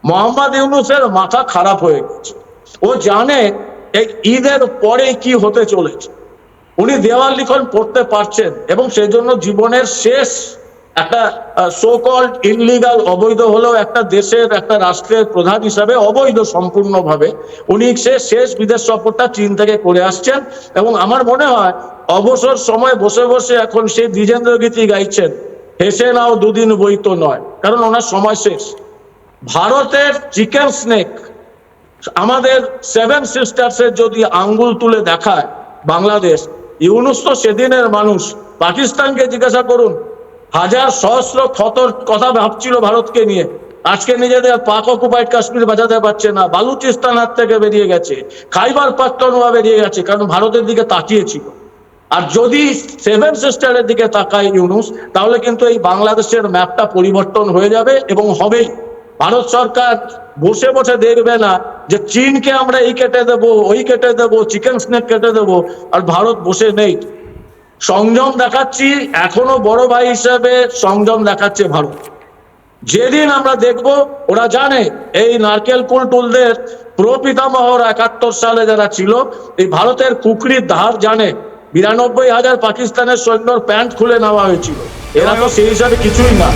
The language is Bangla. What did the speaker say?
মোহাম্মদ ইউনূসের মাথা খারাপ হয়ে গেছে। ও জানে এই ঈদের পরে কি হতে চলেছে। উনি দেওয়াল লিখন পড়তে পারছেন এবং সেজন্য জীবনের শেষ একটা সো কল্ড ইনলিগাল, অবৈধ হলেও একটা দেশের একটা রাষ্ট্রের প্রধান হিসাবে অবৈধ সম্পূর্ণভাবে উনি শেষ বিদেশ সফরটা চীন থেকে করে আসছেন। এবং আমার মনে হয় অবসর সময় বসে বসে এখন সেই দ্বিজেন্দ্র গীতি গাইছেন, হেসে নাও দুদিন বইতো নয়, কারণ ওনার সময় শেষ। ভারতের চিকেন স্নেক আমাদের সেভেন সিস্টার্সের যদি আঙ্গুল তুলে দেখায় বাংলাদেশ, ইউনূস তো সেদিনের মানুষ। পাকিস্তানকে জিজ্ঞাসা করুন, হাজার সহস্র ক্ষতর কথা ভাবছিল ভারতকে নিয়ে, আজকে নিজেদের পাক অকুপাইড কাশ্মীর বাঁচাতে পারছে না, বালুচিস্তান হাত থেকে বেরিয়ে গেছে, খাইবার পাখতুনখোয়া বেরিয়ে গেছে, কারণ ভারতের দিকে তাকিয়েছিল। আর যদি সেভেন সিস্টারের দিকে তাকায় ইউনূস, তাহলে কিন্তু এই বাংলাদেশের ম্যাপটা পরিবর্তন হয়ে যাবে এবং হবেই। ভারত সরকার বসে বসে দেখবে না যে চীনকে আমরা এই কেটে দেবো, ওই কেটে দেবো, চিকেন স্নেক কেটে দেবো, আর ভারত বসে নেই। সংযম দেখাচ্ছি, এখনো বড় ভাই হিসেবে সংযম দেখাচ্ছে ভারত। যেদিন আমরা দেখব, ওরা জানে এই নারকেল কুলটুলদের প্রপিতামহরা 71 সালে যারা ছিল, এই ভারতের কুকরির ধার জানে। 92,000 পাকিস্তানের সৈন্যর প্যান্ট খুলে নেওয়া হয়েছিল, এরা তো সেই হিসাবে কিছুই না।